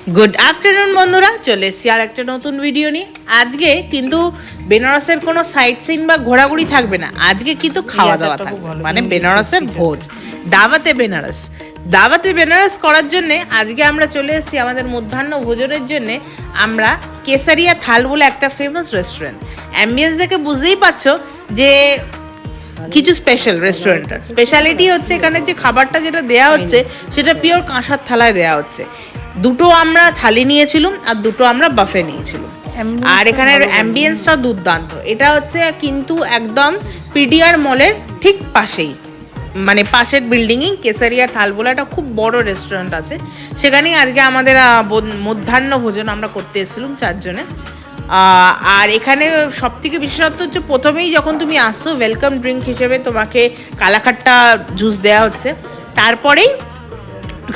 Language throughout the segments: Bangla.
গুড আফটারনুন বন্ধুরা, চলে এসেছি আর একটা নতুন ভিডিও নিয়ে। আজকে কিন্তু বেনারসের কোনো সাইট সিন বা ঘোরাঘুরি থাকবে না, আজকে কিন্তু খাওয়া দাওয়া থাকবে, মানে বেনারসের ভোজ, দাওয়াতে বেনারস। দাওয়াতে বেনারস করার জন্যে আজকে আমরা চলে এসেছি আমাদের মধ্যাহ্ন ভোজনের জন্যে। আমরা কেসারিয়া থাল বলে একটা ফেমাস রেস্টুরেন্ট, অ্যাম্বিয়েন্স দেখে বুঝতেই পারছো যে কিছু স্পেশাল রেস্টুরেন্টের স্পেশালিটি হচ্ছে এখানে যে খাবারটা যেটা দেয়া হচ্ছে সেটা পিওর কাঁসার থালায় দেয়া হচ্ছে। দুটো আমরা থালি নিয়েছিলাম আর দুটো আমরা বাফে নিয়েছিলাম। আর এখানের অ্যাম্বিয়েন্সটা দুর্দান্ত। এটা হচ্ছে কিন্তু একদম পিডিআর মলের ঠিক পাশেই, মানে পাশের বিল্ডিংই কেসারিয়া থাল বলে একটা খুব বড় রেস্টুরেন্ট আছে। সেখানেই আজকে আমাদের মধ্যাহ্ন ভোজন আমরা করতে এসেছিলাম চারজনে। আর এখানে সব থেকে বিশেষত্ব হচ্ছে প্রথমেই যখন তুমি আসছো ওয়েলকাম ড্রিঙ্ক হিসেবে তোমাকে কালাখাট্টা জুস দেওয়া হচ্ছে, তারপরেই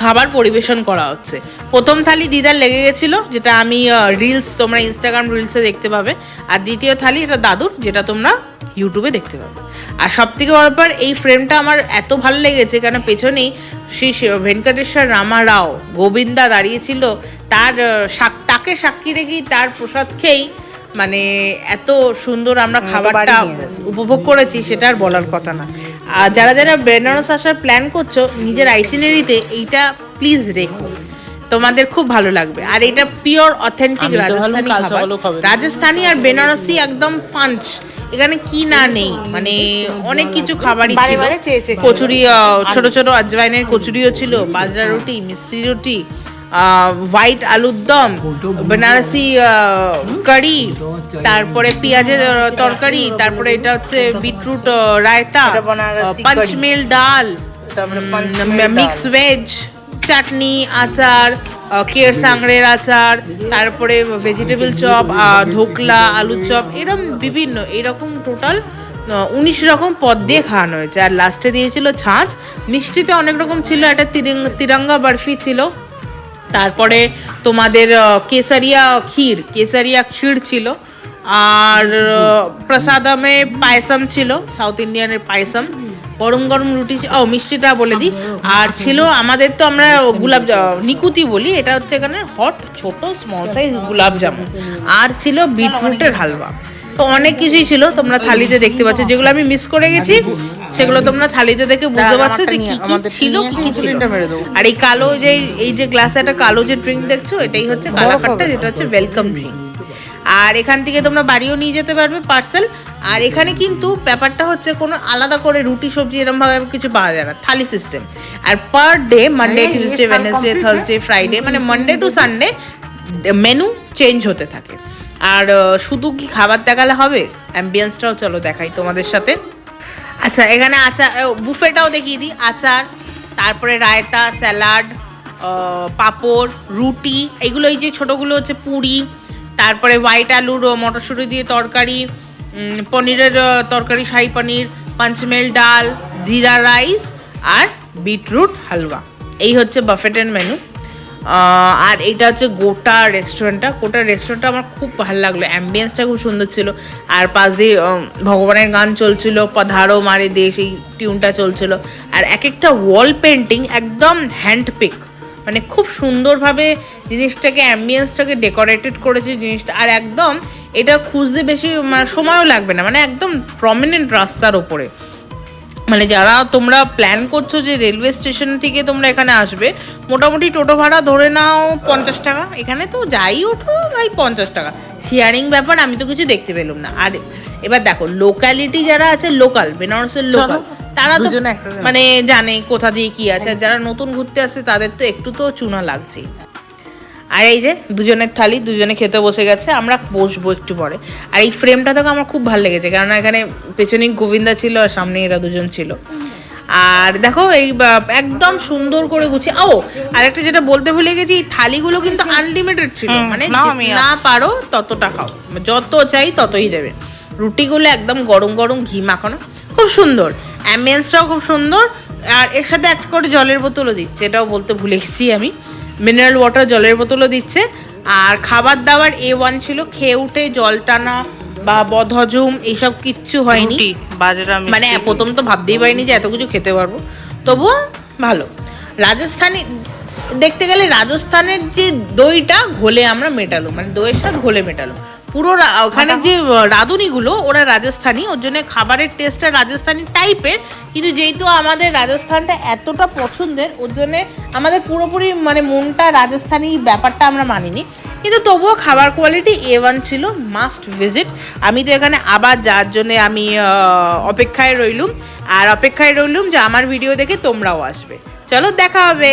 খাবার পরিবেশন করা হচ্ছে। প্রথম থালি দিদার লেগে গেছিলো, যেটা আমি রিলস, তোমরা ইনস্টাগ্রাম রিলসে দেখতে পাবে। আর দ্বিতীয় থালি এটা দাদুর, যেটা তোমরা ইউটিউবে দেখতে পাবে। আর সব থেকে বড় ব্যাপার, এই ফ্রেমটা আমার এত ভালো লেগেছে কারণ পেছনেই শ্রী ভেঙ্কটেশ্বর রামা রাও গোবিন্দা দাঁড়িয়েছিল, তাকে সাক্ষী রেখেই তার প্রসাদ খেয়েই মানে এত সুন্দর আমরা খাবারটা উপভোগ করেছি, সেটা আর বলার কথা না। আর যারা যারা বেনারস আসার প্ল্যান করছো, নিজের আইটিনারিতে এইটা প্লিজ রেখো, তোমাদের খুব ভালো লাগবে। আর এটা পিওর অথেন্টিক রাজস্থানি খাবার, রাজস্থানি আর বেনারসি একদম পাঞ্চ। এখানে কি না নেই, মানে অনেক কিছু খাবারই ছিল। কচুরি, ছোট ছোট আজওয়াইনের কচুরিও ছিল, বাজরা রুটি, মিষ্টি রুটি, হোয়াইট আলুর দম, বেনারসি কারি, তারপরে পেঁয়াজের তরকারি, তারপরে এটা হচ্ছে বিটরুট রায়তা, পঞ্চমেল ডাল, মিক্স ভেজ, চাটনি, আচার, কেয়ার সাংড়ের আচার, তারপরে ভেজিটেবল চপ, ধোকলা, আলুর চপ, এরকম বিভিন্ন এরকম টোটাল 19 রকম পদ দিয়ে খাওয়ানো হয়েছে। আর লাস্টে দিয়েছিল ছাঁচ। মিষ্টিতে অনেক রকম ছিল, একটা তিরঙ্গা বরফি ছিল, তারপরে তোমাদের কেসারিয়া ক্ষীর ছিল, আর প্রসাদমে পায়সম ছিল, সাউথ ইন্ডিয়ানের পায়সম, গরম গরম রুটি, মিষ্টিটা বলে দিই। আর ছিল আমাদের, তো আমরা নিকুতি বলি, এটা হচ্ছে এখানে হট ছোট স্মল সাইজ গোলাপ জামুন, আর ছিল বিটরুটের হালুয়া। তো অনেক কিছুই ছিল, তোমরা থালিতে দেখতে পাচ্ছ। যেগুলো আমি মিস করে গেছি সেগুলো তোমরা থালিতে দেখে বুঝতে পারছো যে কি কি ছিল, কি কি ছিল। আর এই কালো এই যে গ্লাসে একটা কালো যে ড্রিঙ্ক দেখছো, এটাই হচ্ছে কালাকাট্টা, যেটা হচ্ছে ওয়েলকাম ড্রিঙ্ক। আর এখান থেকে তোমরা বাড়িও নিয়ে যেতে পারবে পার্সেল। আর এখানে কিন্তু ব্যাপারটা হচ্ছে কোনো আলাদা করে রুটি সবজি এরকম ভাবে কিছু পাওয়া যায় না, থালি সিস্টেম। আর per day, Monday, Tuesday, Wednesday, Thursday, Friday, মানে Monday to Sunday menu change হতে থাকে। আর শুধু কি খাবার দেখালে হবে, অ্যাম্বিয়েন্সটাও চলো দেখাই তোমাদের সাথে। আচ্ছা, এখানে আচার, বুফেটাও দেখিয়ে দিই। আচার, তারপরে রায়তা, স্যালাড, পাঁপড়, রুটি, এগুলো এই যে ছোটোগুলো হচ্ছে পুরি, তারপরে হোয়াইট আলুর মটরশুঁটি দিয়ে তরকারি, পনিরের তরকারি, শাহী পনির, পঞ্চমেল ডাল, জিরা রাইস, আর বিটরুট হালুয়া। এই হচ্ছে বাফেটের মেনু। আর এইটা হচ্ছে গোটা রেস্টুরেন্টটা আমার খুব ভালো লাগলো, অ্যাম্বিয়েন্সটা খুব সুন্দর ছিল। আর পাশ দিয়ে ভগবানের গান চলছিল, পধারো মারে দেশ, এই টিউনটা চলছিল। আর এক একটা ওয়াল পেন্টিং একদম হ্যান্ডপিক, মানে খুব সুন্দরভাবে জিনিসটাকে, অ্যাম্বিয়েন্সটাকে ডেকোরেটেড করেছে জিনিসটা। আর একদম এটা খুঁজতে বেশি সময়ও লাগবে না, মানে একদম প্রমিনেন্ট রাস্তার ওপরে। মানে যারা তোমরা প্ল্যান করছো যে রেলওয়ে স্টেশন থেকে তোমরা এখানে আসবে, মোটামুটি টোটো ভাড়া ধরে নাও 50 টাকা। এখানে তো যাই ওঠো ভাই 50 টাকা, শেয়ারিং ব্যাপার, আমি তো কিছু দেখতে পেলাম না। আর এবার দেখো লোকালিটি যারা আছে, লোকাল বেনারসের লোকাল, তারা তো মানে জানে কোথা দিয়ে কি আছে। আর যারা নতুন ঘুরতে আসছে তাদের তো একটু তো চুনা লাগছে। আর এই যে দুজনের থালি, দুজনে খেতে বসে গেছে, আমরা বসবো একটু পরে। আর এই ফ্রেমটা তো আমার খুব ভালো লেগেছে, কারণ এখানে পেছনেই গোবিন্দা ছিল আর সামনে এরা দুজন ছিল। আর দেখো এই একদম সুন্দর করে গুছিয়ে। আরেকটা যেটা বলতে ভুলে গেছি, এই থালিগুলো কিন্তু আনলিমিটেড ছিল, মানে না পারো ততটা খাও, যত চাই ততই দেবে। রুটিগুলো একদম গরম গরম ঘি মাখানো, খুব সুন্দর, অ্যাম্বিয়েন্সটাও খুব সুন্দর। আর এর সাথে একটা করে জলের বোতলও দিচ্ছে, এটাও বলতে ভুলে গেছি আমি, মিনারেল ওয়াটার জলের বোতলও দিচ্ছে। আর খাবার দাবার A1 ছিল, খেয়ে উঠে জল টানা বা বদহজম এইসব কিচ্ছু হয়নি। মানে প্রথম তো ভাবতেই পারিনি যে এত কিছু খেতে পারবো, তবুও ভালো। রাজস্থানি দেখতে গেলে রাজস্থানের যে দইটা ঘোলে আমরা মেটালো, মানে দইয়ের স্বাদ ঘোলে মেটালো পুরো। ওখানে যে রাঁধুনিগুলো ওরা রাজস্থানী, ওর জন্য খাবারের টেস্টটা রাজস্থানী টাইপের, কিন্তু যেহেতু আমাদের রাজস্থানটা এতটা পছন্দের ওর জন্যে আমাদের পুরোপুরি মানে মনটা রাজস্থানী ব্যাপারটা আমরা মানিনি, কিন্তু তবুও খাবার কোয়ালিটি A1 ছিল, মাস্ট ভিজিট। আমি তো এখানে আবার যাওয়ার জন্যে আমি অপেক্ষায় রইলুম যে আমার ভিডিও দেখে তোমরাও আসবে। চলো দেখা হবে।